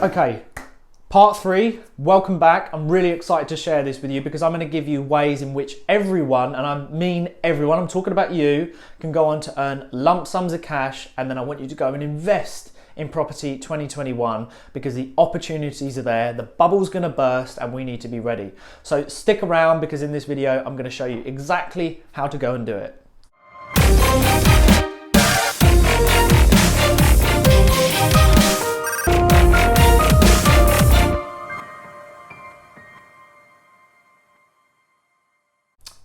Okay, part 3, welcome back. I'm really excited to share this with you because I'm going to give you ways in which everyone, and I mean everyone, I'm talking about you, can go on to earn lump sums of cash, and then I want you to go and invest in property 2021 because the opportunities are there, the bubble's going to burst, and we need to be ready. So stick around because in this video I'm going to show you exactly how to go and do it.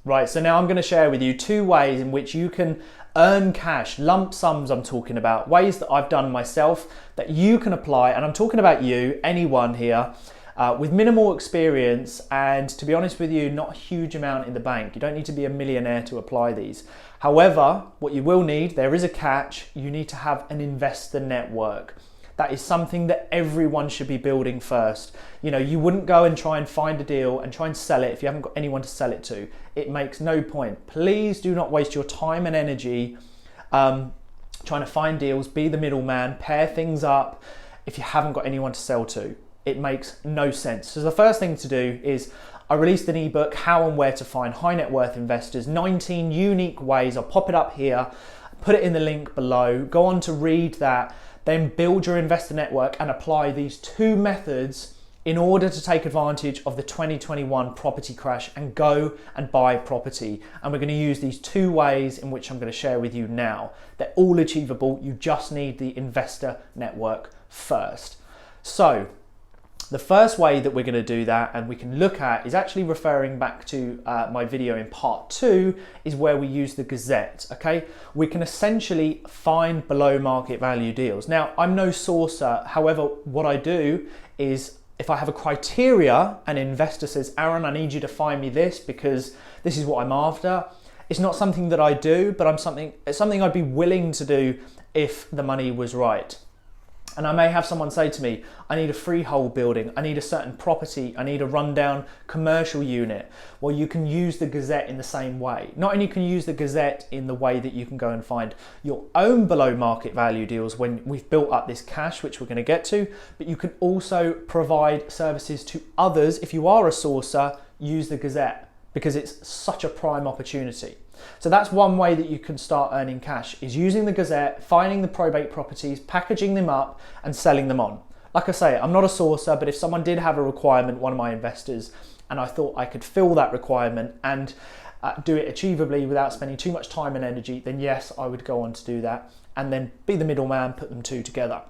Right, so now I'm going to share with you 2 ways in which you can earn cash, lump sums I'm talking about, ways that I've done myself that you can apply, and I'm talking about you, anyone here, with minimal experience and, to be honest with you, not a huge amount in the bank. You don't need to be a millionaire to apply these. However, what you will need, there is a catch, you need to have an investor network. That is something that everyone should be building first. You know, you wouldn't go and try and find a deal and try and sell it if you haven't got anyone to sell it to. It makes no point. Please do not waste your time and energy trying to find deals, be the middleman, pair things up if you haven't got anyone to sell to. It makes no sense. So the first thing to do is I released an ebook, How and Where to Find High Net Worth Investors, 19 unique ways. I'll pop it up here, put it in the link below. Go on to read that. Then build your investor network and apply these 2 methods in order to take advantage of the 2021 property crash and go and buy property. And we're going to use these 2 ways in which I'm going to share with you now. They're all achievable. You just need the investor network first. So the first way that we're going to do that and we can look at is actually referring back to my video in part 2 is where we use the Gazette, okay? We can essentially find below market value deals. Now, I'm no sourcer. However, what I do is if I have a criteria, an investor says, Aaron, I need you to find me this because this is what I'm after. It's not something that I do, but it's something I'd be willing to do if the money was right. And I may have someone say to me, I need a freehold building, I need a certain property, I need a rundown commercial unit. Well, you can use the Gazette in the same way. Not only can you use the Gazette in the way that you can go and find your own below market value deals when we've built up this cash, which we're going to get to, but you can also provide services to others. If you are a sourcer, use the Gazette because it's such a prime opportunity. So that's one way that you can start earning cash, is using the Gazette, finding the probate properties, packaging them up and selling them on. Like I say, I'm not a sourcer, but if someone did have a requirement, one of my investors, and I thought I could fill that requirement and do it achievably without spending too much time and energy, then yes, I would go on to do that and then be the middleman, put them 2 together.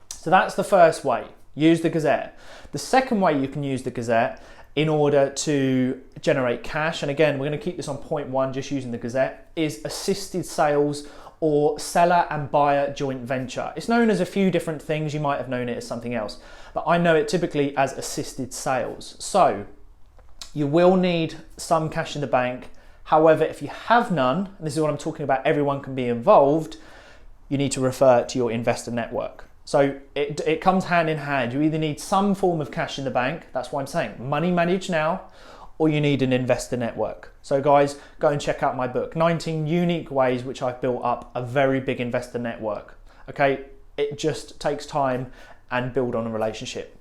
So that's the first way, use the Gazette. The second way you can use the Gazette in order to generate cash, and again, we're going to keep this on point 1, just using the Gazette, is assisted sales or seller and buyer joint venture. It's known as a few different things. You might have known it as something else, but I know it typically as assisted sales. So you will need some cash in the bank. However, if you have none, and this is what I'm talking about, everyone can be involved, you need to refer to your investor network. So it comes hand in hand. You either need some form of cash in the bank, that's why I'm saying money managed now, or you need an investor network. So guys, go and check out my book, 19 unique ways which I've built up a very big investor network. Okay, it just takes time and build on a relationship.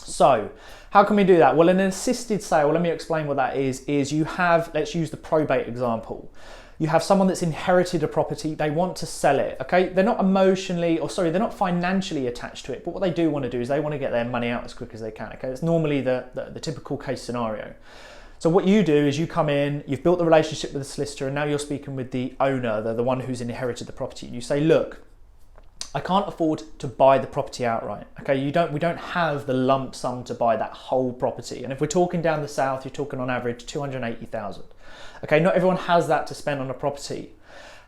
So how can we do that? Well, in an assisted sale, let me explain what that is you have, let's use the probate example. You have someone that's inherited a property, they want to sell it, okay? They're not they're not financially attached to it, but what they do want to do is they want to get their money out as quick as they can, okay? It's normally the typical case scenario. So what you do is you come in, you've built the relationship with the solicitor, and now you're speaking with the owner, the one who's inherited the property. And you say, look, I can't afford to buy the property outright, okay? We don't have the lump sum to buy that whole property. And if we're talking down the south, you're talking on average 280,000. Okay, not everyone has that to spend on a property.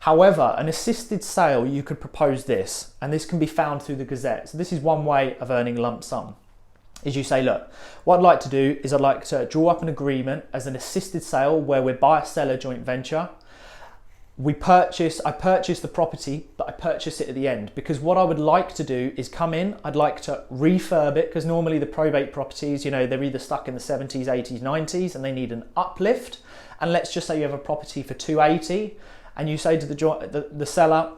However, an assisted sale, you could propose this, and this can be found through the Gazette. So this is one way of earning lump sum, is you say, look, what I'd like to do is I'd like to draw up an agreement as an assisted sale where we're buyer-seller joint venture. I purchase the property, but I purchase it at the end because what I would like to do is come in, I'd like to refurb it because normally the probate properties, you know, they're either stuck in the 70s, 80s, 90s and they need an uplift. And let's just say you have a property for 280 and you say to the seller,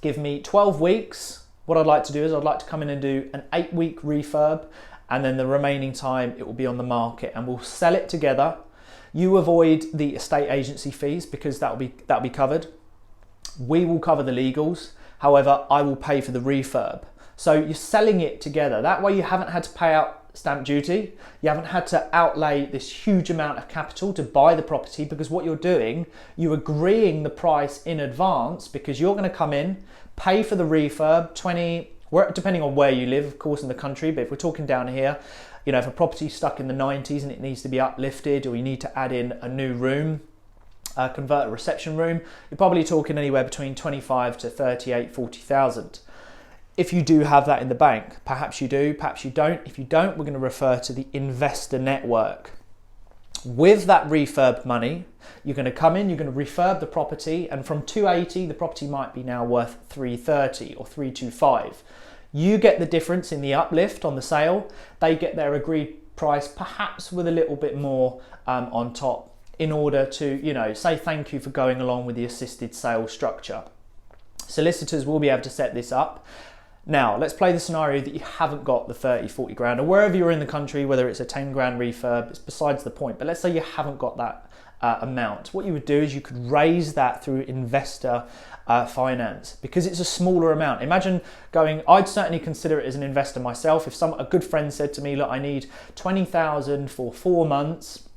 give me 12 weeks What I'd like to do is I'd like to come in and do an 8-week refurb, and then the remaining time it will be on the market, and we'll sell it together. You avoid the estate agency fees because that'll be covered. We will cover the legals. However, I will pay for the refurb. So you're selling it together. That way you haven't had to pay out stamp duty. You haven't had to outlay this huge amount of capital to buy the property, because what you're doing, you're agreeing the price in advance, because you're going to come in, pay for the refurb, depending on where you live, of course, in the country. But if we're talking down here, you know, if a property's stuck in the 90s and it needs to be uplifted, or you need to add in a new room, convert a reception room, you're probably talking anywhere between 25 to 38, 40,000. If you do have that in the bank, perhaps you do, perhaps you don't. If you don't, we're going to refer to the investor network. With that refurb money, you're going to come in, you're going to refurb the property, and from 280, the property might be now worth 330 or 325. You get the difference in the uplift on the sale. They get their agreed price, perhaps with a little bit more on top, in order to, you know, say thank you for going along with the assisted sale structure. Solicitors will be able to set this up. Now, let's play the scenario that you haven't got the 30, 40 grand, or wherever you're in the country, whether it's a 10 grand refurb, it's besides the point. But let's say you haven't got that amount. What you would do is you could raise that through investor finance, because it's a smaller amount. Imagine I'd certainly consider it as an investor myself. If a good friend said to me, look, I need 20,000 for 4 months,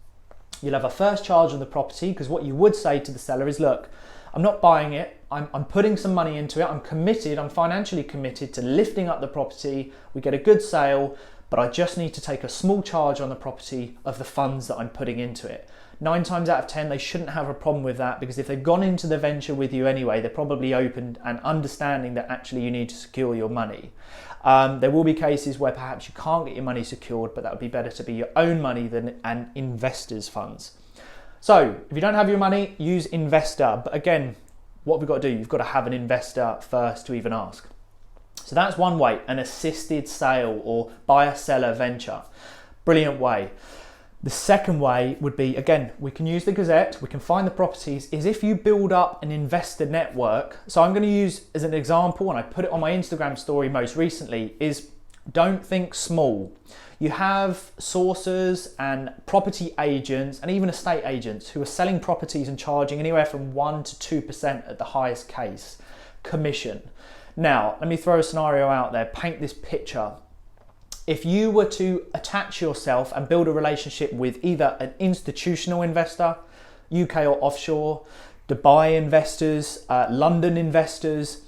you'll have a first charge on the property, because what you would say to the seller is, look, I'm not buying it. I'm putting some money into it. I'm financially committed to lifting up the property. We get a good sale, but I just need to take a small charge on the property of the funds that I'm putting into it. 9 times out of 10, they shouldn't have a problem with that, because if they've gone into the venture with you anyway, they're probably open and understanding that actually you need to secure your money. There will be cases where perhaps you can't get your money secured, but that would be better to be your own money than an investor's funds. So if you don't have your money, use investor. But again, what we've got to do, you've got to have an investor first to even ask. So that's one way, an assisted sale or buyer-seller venture. Brilliant way. The second way would be, again, we can use the Gazette, we can find the properties, is if you build up an investor network. So I'm going to use as an example, and I put it on my Instagram story most recently, is don't think small. You have sources and property agents and even estate agents who are selling properties and charging anywhere from 1 to 2% at the highest case commission. Now, let me throw a scenario out there, paint this picture. If you were to attach yourself and build a relationship with either an institutional investor, UK or offshore, Dubai investors, London investors,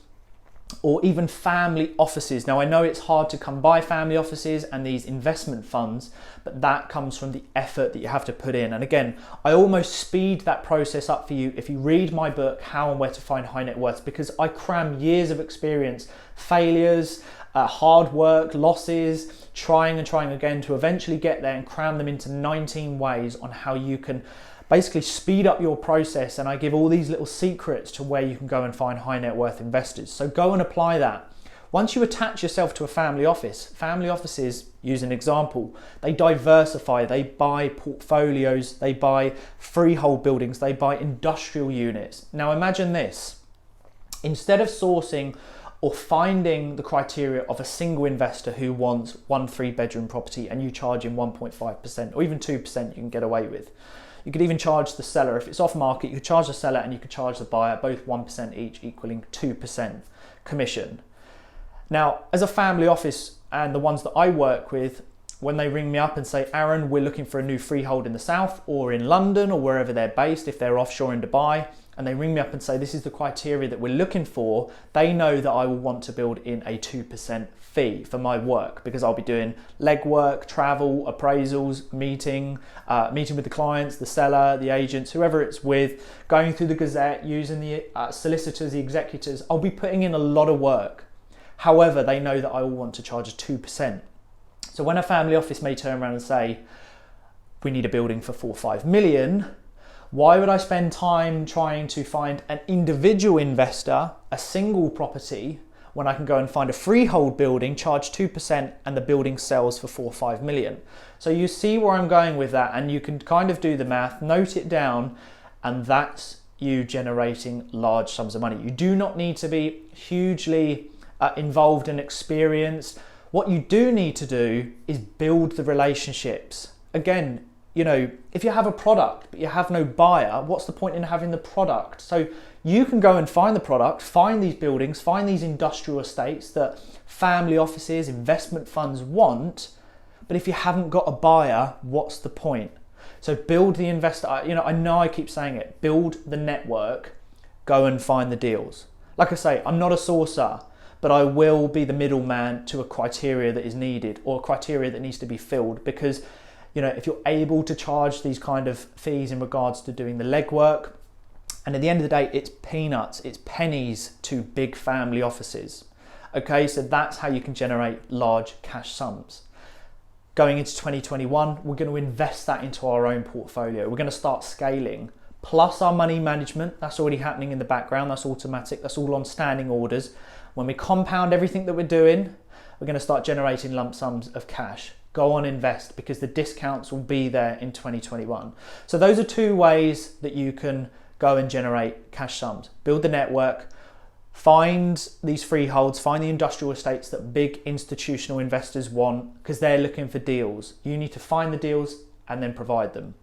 or even family offices. Now, I know it's hard to come by family offices and these investment funds, but that comes from the effort that you have to put in. And again, I almost speed that process up for you if you read my book, How and Where to Find High Net Worths, because I cram years of experience, failures, hard work, losses, trying again to eventually get there, and cram them into 19 ways on how you can basically speed up your process. And I give all these little secrets to where you can go and find high net worth investors. So go and apply that. Once you attach yourself to a family offices, use an example, they diversify, they buy portfolios, they buy freehold buildings, they buy industrial units. Now imagine this, instead of sourcing or finding the criteria of a single investor who wants 1 3-bedroom property and you charge him 1.5% or even 2% you can get away with. You could even charge the seller, if it's off market, you could charge the seller and you could charge the buyer both 1% each, equaling 2% commission. Now, as a family office and the ones that I work with, when they ring me up and say, Aaron, we're looking for a new freehold in the south or in London or wherever they're based, if they're offshore in Dubai, and they ring me up and say, this is the criteria that we're looking for, they know that I will want to build in a 2% fee for my work, because I'll be doing legwork, travel, appraisals, meeting with the clients, the seller, the agents, whoever it's with, going through the Gazette, using the solicitors, the executors. I'll be putting in a lot of work. However, they know that I will want to charge a 2%. So when a family office may turn around and say, we need a building for 4 or 5 million, why would I spend time trying to find an individual investor, a single property, when I can go and find a freehold building, charge 2%, and the building sells for 4 or 5 million? So you see where I'm going with that, and you can kind of do the math, note it down, and that's you generating large sums of money. You do not need to be hugely involved and experienced. What you do need to do is build the relationships. Again, you know, if you have a product but you have no buyer, what's the point in having the product? So you can go and find the product, find these buildings, find these industrial estates that family offices, investment funds want, but if you haven't got a buyer, what's the point? So build the investor, you know I keep saying it, build the network, go and find the deals. Like I say, I'm not a sourcer, but I will be the middleman to a criteria that is needed or a criteria that needs to be filled, because you know, if you're able to charge these kind of fees in regards to doing the legwork, and at the end of the day, it's peanuts, it's pennies to big family offices. Okay, so that's how you can generate large cash sums. Going into 2021, we're going to invest that into our own portfolio. We're going to start scaling. Plus our money management, that's already happening in the background, that's automatic, that's all on standing orders. When we compound everything that we're doing, we're going to start generating lump sums of cash. Go on, invest, because the discounts will be there in 2021. So those are two ways that you can go and generate cash sums. Build the network, find these freeholds, find the industrial estates that big institutional investors want, because they're looking for deals. You need to find the deals and then provide them.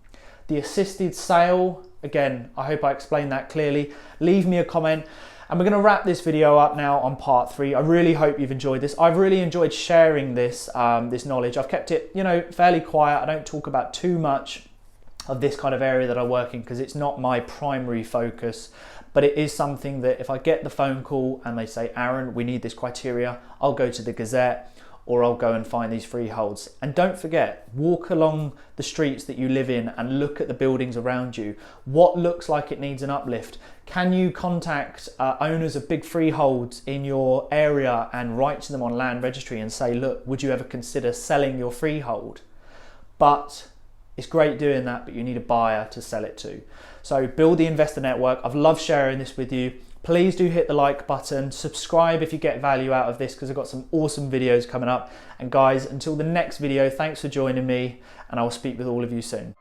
The assisted sale, again, I hope I explained that clearly. Leave me a comment. And we're going to wrap this video up now on part 3. I really hope you've enjoyed this. I've really enjoyed sharing this this knowledge. I've kept it, you know, fairly quiet. I don't talk about too much of this kind of area that I work in because it's not my primary focus. But it is something that if I get the phone call and they say, Aaron, we need this criteria, I'll go to the Gazette or I'll go and find these freeholds. And don't forget, walk along the streets that you live in and look at the buildings around you. What looks like it needs an uplift? Can you contact owners of big freeholds in your area and write to them on land registry and say, look, would you ever consider selling your freehold? But it's great doing that, but you need a buyer to sell it to. So build the investor network. I've loved sharing this with you. Please do hit the like button, subscribe if you get value out of this, because I've got some awesome videos coming up. And guys, until the next video, thanks for joining me, and I will speak with all of you soon.